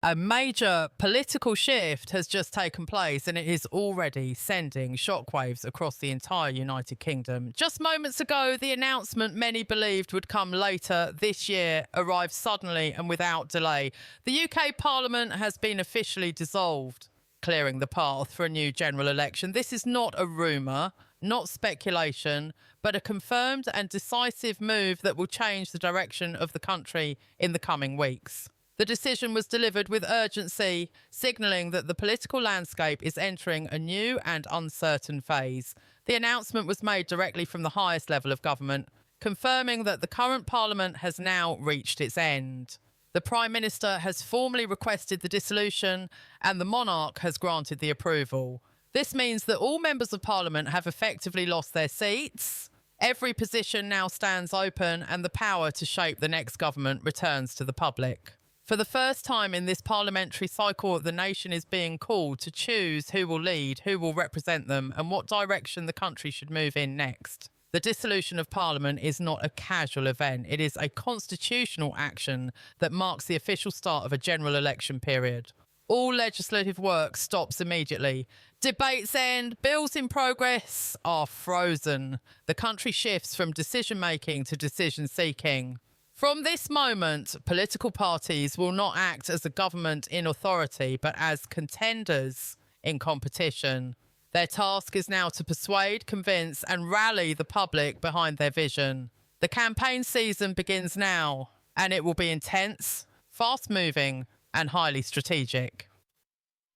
A major political shift has just taken place and it is already sending shockwaves across the entire United Kingdom. Just moments ago, the announcement many believed would come later this year arrived suddenly and without delay. The UK Parliament has been officially dissolved, clearing the path for a new general election. This is not a rumour, not speculation, but a confirmed and decisive move that will change the direction of the country in the coming weeks. The decision was delivered with urgency, signalling that the political landscape is entering a new and uncertain phase. The announcement was made directly from the highest level of government, confirming that the current Parliament has now reached its end. The Prime Minister has formally requested the dissolution and the monarch has granted the approval. This means that all members of Parliament have effectively lost their seats. Every position now stands open and the power to shape the next government returns to the public. For the first time in this parliamentary cycle, the nation is being called to choose who will lead, who will represent them, and what direction the country should move in next. The dissolution of Parliament is not a casual event. It is a constitutional action that marks the official start of a general election period. All legislative work stops immediately. Debates end, bills in progress are frozen. The country shifts from decision-making to decision-seeking. From this moment, political parties will not act as a government in authority, but as contenders in competition. Their task is now to persuade, convince, and rally the public behind their vision. The campaign season begins now, and it will be intense, fast-moving, and highly strategic.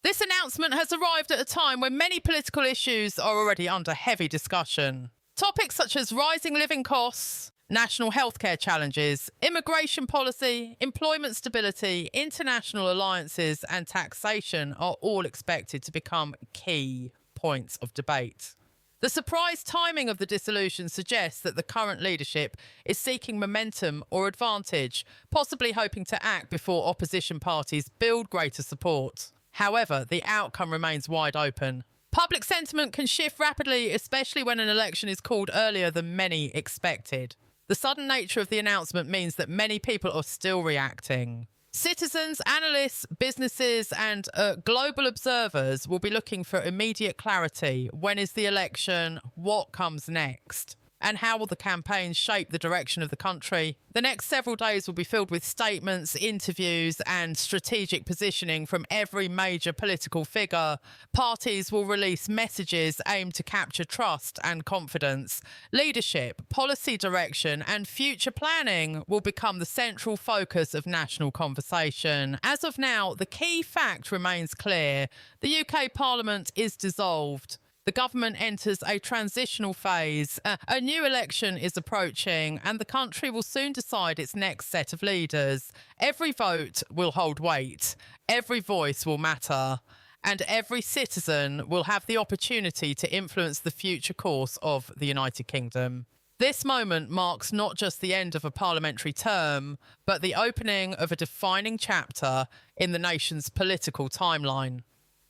This announcement has arrived at a time when many political issues are already under heavy discussion. Topics such as rising living costs, national healthcare challenges, immigration policy, employment stability, international alliances and taxation are all expected to become key points of debate. The surprise timing of the dissolution suggests that the current leadership is seeking momentum or advantage, possibly hoping to act before opposition parties build greater support. However, the outcome remains wide open. Public sentiment can shift rapidly, especially when an election is called earlier than many expected. The sudden nature of the announcement means that many people are still reacting. Citizens, analysts, businesses, and global observers will be looking for immediate clarity. When is the election? What comes next? And how will the campaign shape the direction of the country? The next several days will be filled with statements, interviews, and strategic positioning from every major political figure. Parties will release messages aimed to capture trust and confidence. Leadership, policy direction, and future planning will become the central focus of national conversation. As of now, the key fact remains clear. The UK Parliament is dissolved. The government enters a transitional phase. A new election is approaching and the country will soon decide its next set of leaders. Every vote will hold weight. Every voice will matter. And every citizen will have the opportunity to influence the future course of the United Kingdom. This moment marks not just the end of a parliamentary term, but the opening of a defining chapter in the nation's political timeline.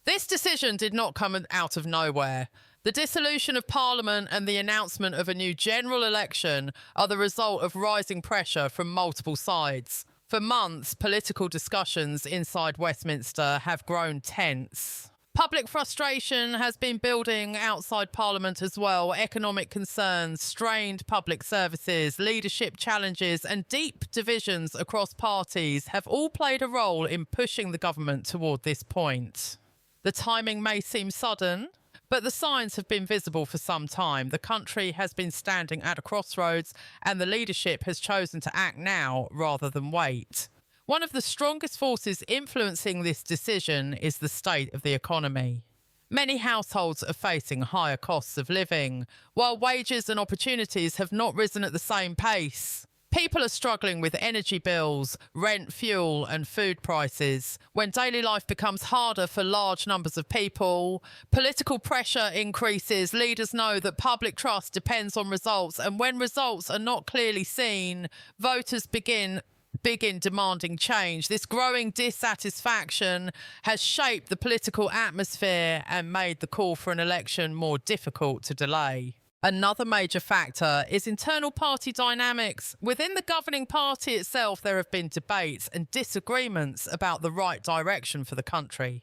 This decision did not come out of nowhere. The dissolution of Parliament and the announcement of a new general election are the result of rising pressure from multiple sides. For months, political discussions inside Westminster have grown tense. Public frustration has been building outside Parliament as well. Economic concerns, strained public services, leadership challenges and deep divisions across parties have all played a role in pushing the government toward this point. The timing may seem sudden, but the signs have been visible for some time. The country has been standing at a crossroads and the leadership has chosen to act now rather than wait. One of the strongest forces influencing this decision is the state of the economy. Many households are facing higher costs of living, while wages and opportunities have not risen at the same pace. People are struggling with energy bills, rent, fuel and food prices. When daily life becomes harder for large numbers of people, political pressure increases. Leaders know that public trust depends on results, and when results are not clearly seen, voters begin demanding change. This growing dissatisfaction has shaped the political atmosphere and made the call for an election more difficult to delay. Another major factor is internal party dynamics. Within the governing party itself, there have been debates and disagreements about the right direction for the country.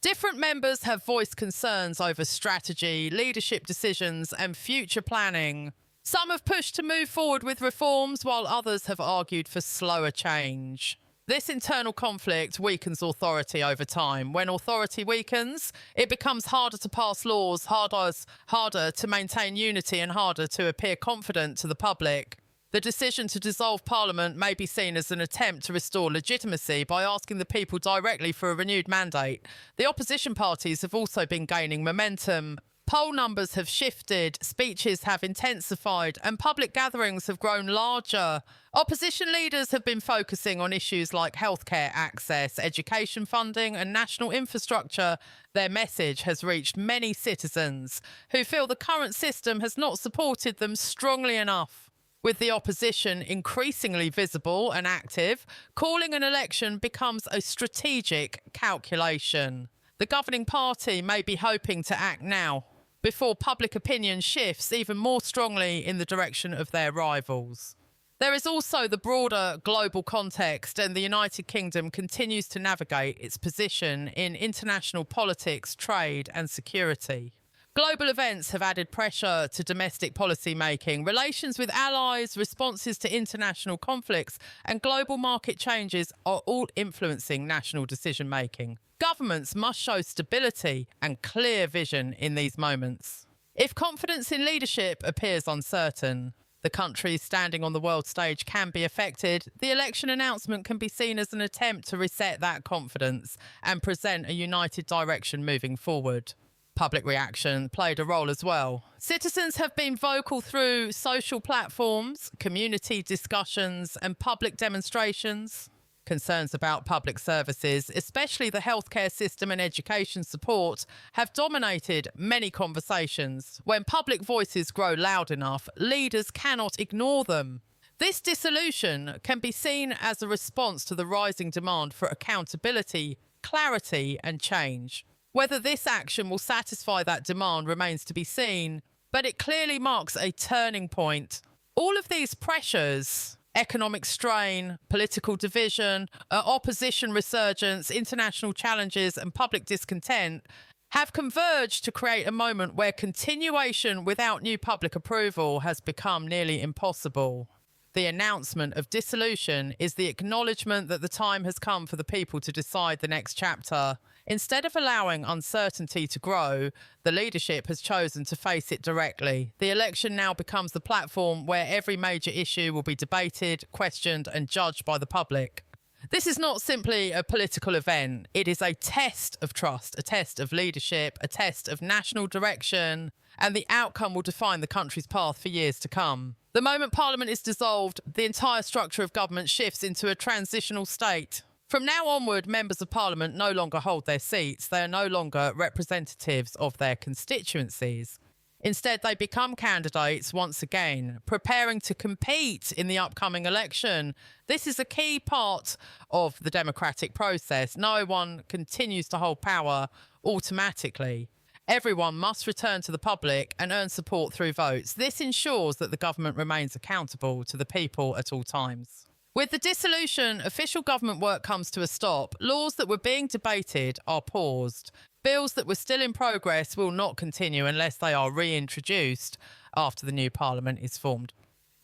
Different members have voiced concerns over strategy, leadership decisions, and future planning. Some have pushed to move forward with reforms, while others have argued for slower change. This internal conflict weakens authority over time. When authority weakens, it becomes harder to pass laws, harder to maintain unity, and harder to appear confident to the public. The decision to dissolve Parliament may be seen as an attempt to restore legitimacy by asking the people directly for a renewed mandate. The opposition parties have also been gaining momentum. Poll numbers have shifted, speeches have intensified, and public gatherings have grown larger. Opposition leaders have been focusing on issues like healthcare access, education funding, and national infrastructure. Their message has reached many citizens who feel the current system has not supported them strongly enough. With the opposition increasingly visible and active, calling an election becomes a strategic calculation. The governing party may be hoping to act now, before public opinion shifts even more strongly in the direction of their rivals. There is also the broader global context, and the United Kingdom continues to navigate its position in international politics, trade, and security. Global events have added pressure to domestic policy making. Relations with allies, responses to international conflicts, and global market changes are all influencing national decision making. Governments must show stability and clear vision in these moments. If confidence in leadership appears uncertain, the countries standing on the world stage can be affected. The election announcement can be seen as an attempt to reset that confidence and present a united direction moving forward. Public reaction played a role as well. Citizens have been vocal through social platforms, community discussions, and public demonstrations. Concerns about public services, especially the healthcare system and education support, have dominated many conversations. When public voices grow loud enough, leaders cannot ignore them. This dissolution can be seen as a response to the rising demand for accountability, clarity, and change. Whether this action will satisfy that demand remains to be seen, but it clearly marks a turning point. All of these pressures, economic strain, political division, opposition resurgence, international challenges, and public discontent, have converged to create a moment where continuation without new public approval has become nearly impossible. The announcement of dissolution is the acknowledgement that the time has come for the people to decide the next chapter. Instead of allowing uncertainty to grow, the leadership has chosen to face it directly. The election now becomes the platform where every major issue will be debated, questioned, and judged by the public. This is not simply a political event. It is a test of trust, a test of leadership, a test of national direction, and the outcome will define the country's path for years to come. The moment Parliament is dissolved, the entire structure of government shifts into a transitional state. From now onward, members of Parliament no longer hold their seats. They are no longer representatives of their constituencies. Instead, they become candidates once again, preparing to compete in the upcoming election. This is a key part of the democratic process. No one continues to hold power automatically. Everyone must return to the public and earn support through votes. This ensures that the government remains accountable to the people at all times. With the dissolution, official government work comes to a stop. Laws that were being debated are paused. Bills that were still in progress will not continue unless they are reintroduced after the new parliament is formed.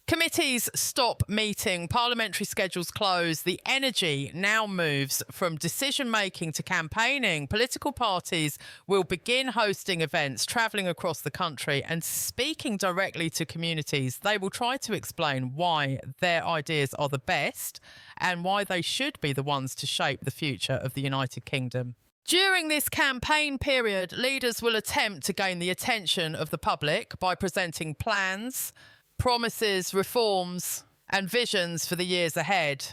Committees stop meeting, parliamentary schedules close. The energy now moves from decision-making to campaigning. Political parties will begin hosting events, travelling across the country and speaking directly to communities. They will try to explain why their ideas are the best and why they should be the ones to shape the future of the United Kingdom. During this campaign period, leaders will attempt to gain the attention of the public by presenting plans, promises, reforms, and visions for the years ahead.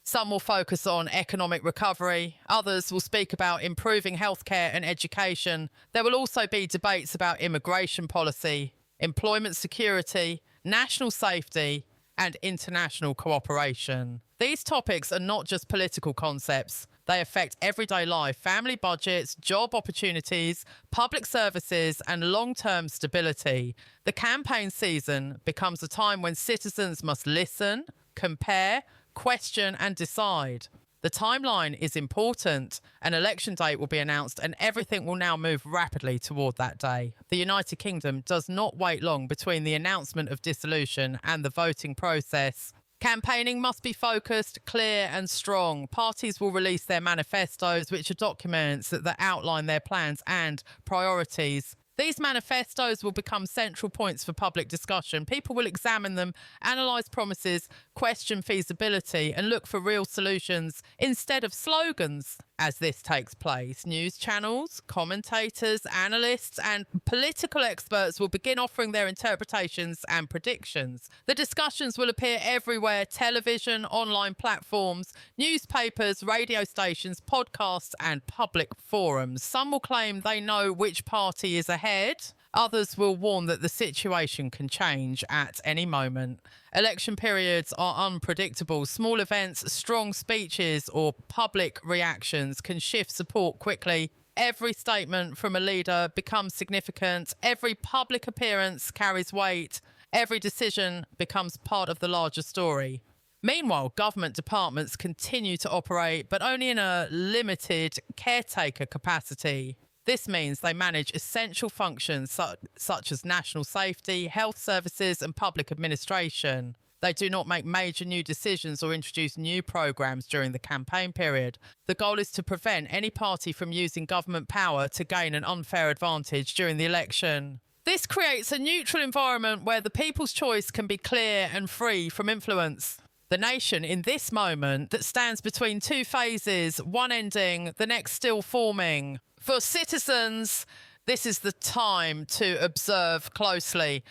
Some will focus on economic recovery. Others will speak about improving healthcare and education. There will also be debates about immigration policy, employment security, national safety, and international cooperation. These topics are not just political concepts. They affect everyday life, family budgets, job opportunities, public services, and long-term stability. The campaign season becomes a time when citizens must listen, compare, question, and decide. The timeline is important. An election date will be announced and everything will now move rapidly toward that day. The United Kingdom does not wait long between the announcement of dissolution and the voting process. Campaigning must be focused, clear and strong. Parties will release their manifestos, which are documents that outline their plans and priorities. These manifestos will become central points for public discussion. People will examine them, analyse promises, question feasibility and look for real solutions instead of slogans. As this takes place, news channels, commentators, analysts and political experts will begin offering their interpretations and predictions. The discussions will appear everywhere: television, online platforms, newspapers, radio stations, podcasts and public forums. Some will claim they know which party is ahead. Others will warn that the situation can change at any moment. Election periods are unpredictable. Small events, strong speeches or public reactions can shift support quickly. Every statement from a leader becomes significant. Every public appearance carries weight. Every decision becomes part of the larger story. Meanwhile, government departments continue to operate, but only in a limited caretaker capacity. This means they manage essential functions such as national safety, health services and public administration. They do not make major new decisions or introduce new programs during the campaign period. The goal is to prevent any party from using government power to gain an unfair advantage during the election. This creates a neutral environment where the people's choice can be clear and free from influence. The nation in this moment that stands between two phases, one ending, the next still forming. For citizens, this is the time to observe closely.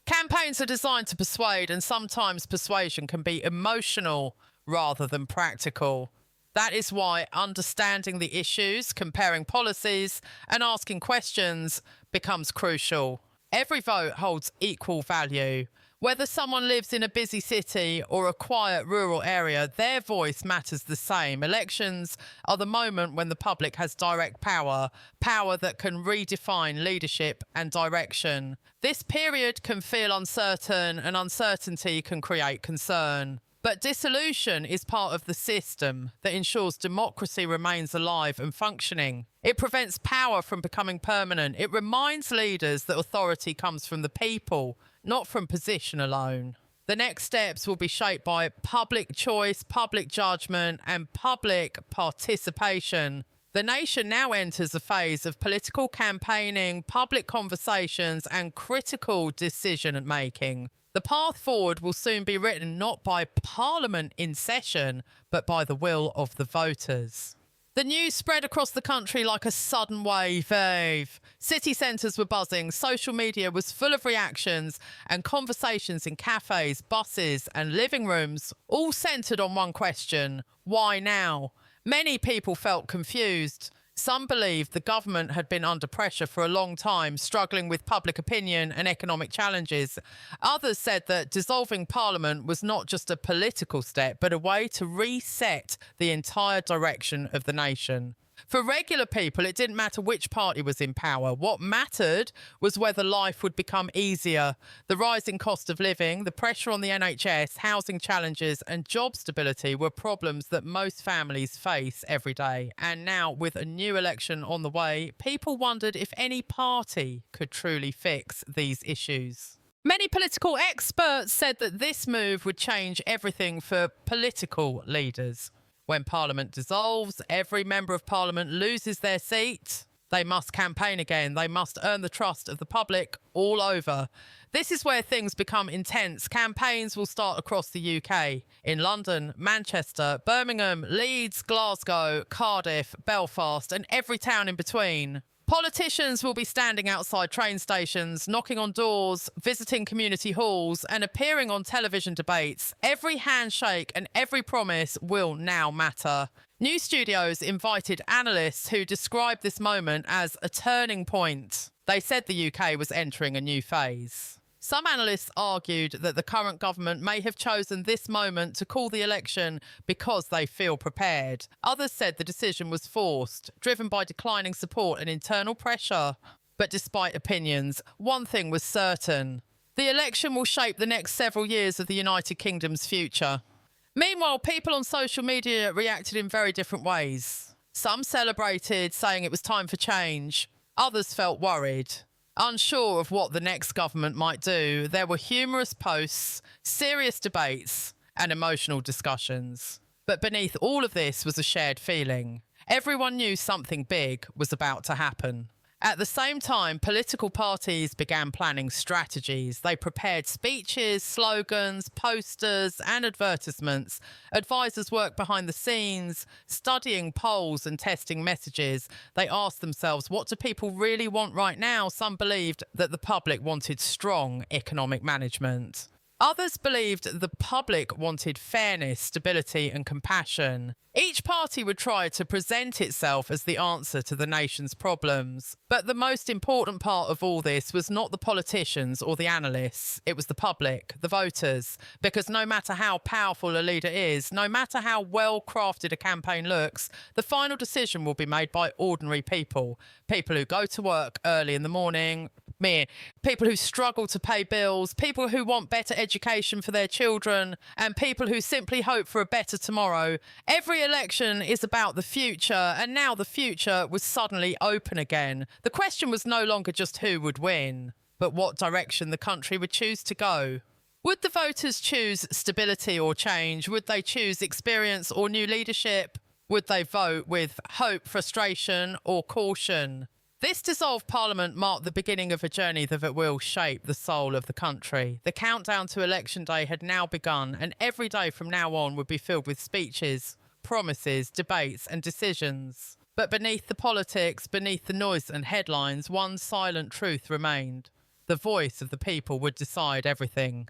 Campaigns are designed to persuade, and sometimes persuasion can be emotional rather than practical. That is why understanding the issues, comparing policies, and asking questions becomes crucial. Every vote holds equal value. Whether someone lives in a busy city or a quiet rural area, their voice matters the same. Elections are the moment when the public has direct power, power that can redefine leadership and direction. This period can feel uncertain, and uncertainty can create concern. But dissolution is part of the system that ensures democracy remains alive and functioning. It prevents power from becoming permanent. It reminds leaders that authority comes from the people, not from position alone. The next steps will be shaped by public choice, public judgment, and public participation. The nation now enters a phase of political campaigning, public conversations, and critical decision-making. The path forward will soon be written not by Parliament in session, but by the will of the voters. The news spread across the country like a sudden wave. City centres were buzzing, social media was full of reactions, and conversations in cafes, buses and living rooms all centred on one question: why now? Many people felt confused. Some believed the government had been under pressure for a long time, struggling with public opinion and economic challenges. Others said that dissolving Parliament was not just a political step, but a way to reset the entire direction of the nation. For regular people, it didn't matter which party was in power. What mattered was whether life would become easier. The rising cost of living, the pressure on the NHS, housing challenges and job stability were problems that most families face every day. And now, with a new election on the way, people wondered if any party could truly fix these issues. Many political experts said that this move would change everything for political leaders. When Parliament dissolves, every member of Parliament loses their seat. They must campaign again. They must earn the trust of the public all over. This is where things become intense. Campaigns will start across the UK, in London, Manchester, Birmingham, Leeds, Glasgow, Cardiff, Belfast, and every town in between. Politicians will be standing outside train stations, knocking on doors, visiting community halls, and appearing on television debates. Every handshake and every promise will now matter. News studios invited analysts who described this moment as a turning point. They said the UK was entering a new phase. Some analysts argued that the current government may have chosen this moment to call the election because they feel prepared. Others said the decision was forced, driven by declining support and internal pressure. But despite opinions, one thing was certain. The election will shape the next several years of the United Kingdom's future. Meanwhile, people on social media reacted in very different ways. Some celebrated, saying it was time for change. Others felt worried. Unsure of what the next government might do, there were humorous posts, serious debates, and emotional discussions. But beneath all of this was a shared feeling. Everyone knew something big was about to happen. At the same time, political parties began planning strategies. They prepared speeches, slogans, posters, and advertisements. Advisors worked behind the scenes, studying polls and testing messages. They asked themselves, what do people really want right now? Some believed that the public wanted strong economic management. Others believed the public wanted fairness, stability, and compassion. Each party would try to present itself as the answer to the nation's problems. But the most important part of all this was not the politicians or the analysts. It was the public, the voters. Because no matter how powerful a leader is, no matter how well crafted a campaign looks, the final decision will be made by ordinary people. People who go to work early in the morning, people who struggle to pay bills, people who want better education for their children, and people who simply hope for a better tomorrow. Every election is about the future, and now the future was suddenly open again. The question was no longer just who would win, but what direction the country would choose to go. Would the voters choose stability or change? Would they choose experience or new leadership? Would they vote with hope, frustration, or caution? This dissolved parliament marked the beginning of a journey that will shape the soul of the country. The countdown to election day had now begun, and every day from now on would be filled with speeches, promises, debates, and decisions. But beneath the politics, beneath the noise and headlines, one silent truth remained. The voice of the people would decide everything.